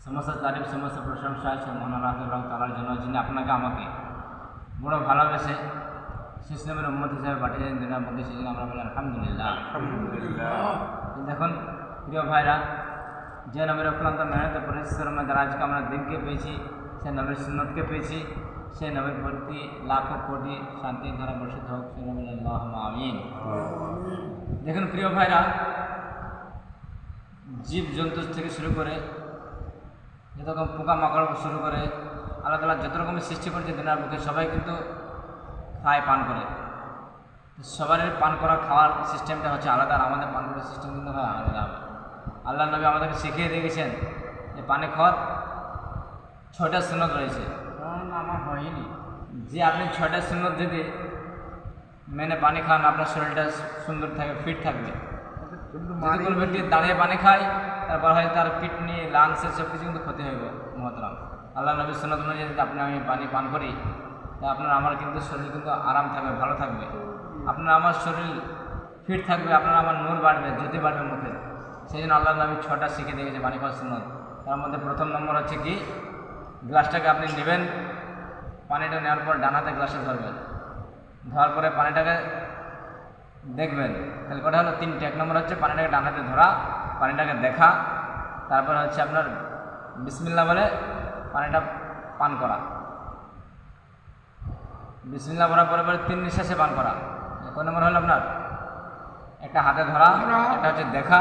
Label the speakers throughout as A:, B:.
A: সমস্ত তারিফ সমস্ত প্রশংসা আছে মহান আল্লাহ তাআলার জন্য, যিনি আপনাকে আমাকে বড় ভালোবেসে ইসলামের উম্মত হিসাবে পাঠিয়েছেন দুনিয়ার মধ্যে। সেই জন্য আমরা বলি আলহামদুলিল্লাহ। দেখুন প্রিয় ভাইরা, যে নবীর অক্লান্ত মেহনত পরিশ্রমে দ্বারা আজকে আমরা দিনকে পেয়েছি, সে নবীর সুন্নতকে পেয়েছি, সেই নবীর প্রতি লাখো কোটি শান্তি ধারা বর্ষিত হোক। সেই নবীর আল্লাহুম্মা আমিন। দেখুন প্রিয় ভাইরা, জীব জন্তু থেকে শুরু করে যত রকম পোকামাকড় শুরু করে আল্লাহ তাআলা যত রকমের সৃষ্টি করেছে দুনিয়ার বুকে, সবাই কিন্তু খায়, পান করে। সবারই পান করা খাওয়ার সিস্টেমটা হচ্ছে আলাদা, আর আমাদের পান করার সিস্টেম কিন্তু হয় আলাদা। আল্লাহ নবী আমাদেরকে শিখিয়ে দিয়ে গেছেন যে পানি খাওয়ার 6টা সুন্নত রয়েছে। আমার হয়নি যে আপনি 6টা সুন্নত যদি মেনে পানি খান, আপনার শরীরটা সুন্দর থাকবে, ফিট থাকবে। যদি কোনো ব্যক্তি দাঁড়িয়ে পানি খায়, তারপর হয় তার কিডনি, লাংসের সব কিছু কিন্তু ক্ষতি হইব। মহতরাম, আল্লাহ নবীর সুন্নত অনুযায়ী যদি আপনি আমি পানি পান করি, তা আপনার আমার কিন্তু শরীর কিন্তু আরাম থাকবে, ভালো থাকবে। আপনার আমার শরীর ফিট থাকবে, আপনার আমার নূর বাড়বে, জ্যোতি বাড়বে মুখে। সেই জন্য আল্লাহ নবী 6টা শিখে দিয়েছে পানি খাওয়ার সুন্নত। তার মধ্যে প্রথম নম্বর হচ্ছে কি, গ্লাসটাকে আপনি নেবেন, পানিটা নেওয়ার পর ডান হাতে গ্লাসে ধরবেন, ধোয়ার পরে পানিটাকে দেখবেন। তাহলে কটা হলো? 3টে। 1 নম্বর হচ্ছে পানিটাকে ডান হাতে ধরা, পানিটাকে দেখা, তারপরে হচ্ছে আপনার বিসমিল্লাহ বলে পানিটা পান করা, বিসমিল্লাহ বলার পরে 3 নিঃশ্বাসে পান করা। কয় নম্বর হলো আপনার? একটা হাতে ধরা, একটা হচ্ছে দেখা,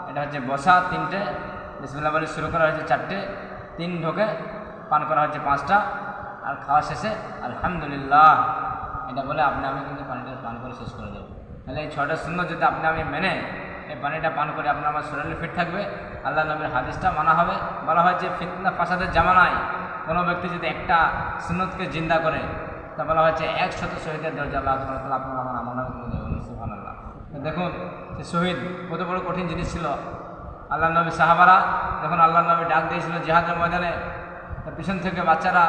A: এটা হচ্ছে বসা। 3টে বিসমিল্লাহ বলে শুরু করা হয়েছে 4টে, 3 ঢোকে পান করা হচ্ছে 5টা, আর খাওয়া শেষে আলহামদুলিল্লাহ এটা বলে আপনি আমি কিন্তু পানিটা পান করে শেষ করে দেবো। তাহলে এই 6টা সুন্নত যদি আপনি আমি মেনে এই পানিটা পান করে আপনার আমার শরীরে ফিট থাকবে। আল্লাহ নবীর হাদিসটা মানা হবে। বলা হয় যে ফিতনা ফাসাদের জামানায় কোনো ব্যক্তি যদি একটা সুন্নতকে জিন্দা করে, তা বলা হচ্ছে 100 শহীদের দরজা আল্লাহ তাআলা আপনার আমার নামে কিন্তু দেবেন। সুবহানাল্লাহ। দেখুন সে শহীদ কত বড় কঠিন জিনিস ছিল। আল্লাহ নবী সাহাবারা যখন আল্লাহ নবী ডাক দিয়েছিল জিহাদের ময়দানে, তার পিছন থেকে বাচ্চারা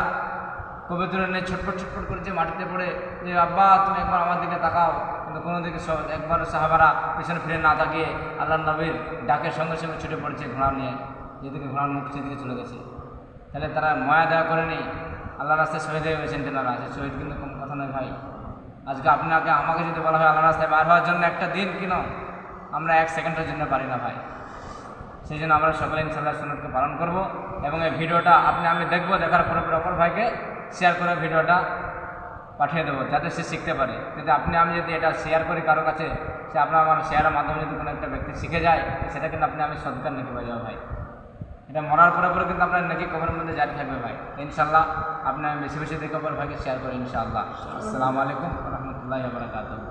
A: কবে তুলে নিয়ে ছটফট ছটফট করেছে মাটিতে পড়ে, যে আব্বা তুমি একবার আমার দিকে তাকাও। কিন্তু কোনো দিকে একবার সাহাবারা পিছনে ফিরে না তাকিয়ে আল্লাহ নবীর ডাকের সঙ্গে সঙ্গে ছুটে পড়েছে ঘোড়া নিয়ে, যেদিকে ঘোড়ার মুখ সেদিকে চলে গেছে। তাহলে তারা মায়া দেওয়া করেনি, আল্লাহ রাস্তায় শহীদ হয়ে গেছেন তেনারা। আছে শহীদ কিন্তু কম কথা নয় ভাই। আজকে আপনাকে আমাকে যদি বলা হয় আল্লাহ রাস্তায় বার হওয়ার জন্য একটা দিন কেন, আমরা 1 সেকেন্ডের জন্য পারি না ভাই। সেই জন্য আমরা সকলে ইনশাআল্লাহ সুন্নতকে পালন করব। এবং এই ভিডিওটা আপনি আমি দেখবো, দেখার পরে অপর ভাইকে শেয়ার করে ভিডিওটা পাঠিয়ে দেবো, যাতে সে শিখতে পারে। যদি আপনি আমি যদি এটা শেয়ার করি কারো কাছে, সে আপনার আমার শেয়ারের মাধ্যমে যদি কোনো একটা ব্যক্তি শিখে যায়, সেটা কিন্তু আপনি আমি সদকার নাকি হয়ে যাবো ভাই। এটা মরার পরে কিন্তু আপনার নাকি কবরের মধ্যে জারি থাকবে ভাই। ইনশাআল্লাহ আপনি আমি বেশি বেশি দেখে অপর ভাইকে শেয়ার করি ইনশাআল্লাহ। আসসালামু আলাইকুম ওয়া রাহমাতুল্লাহি ওয়া বারাকাতুহু।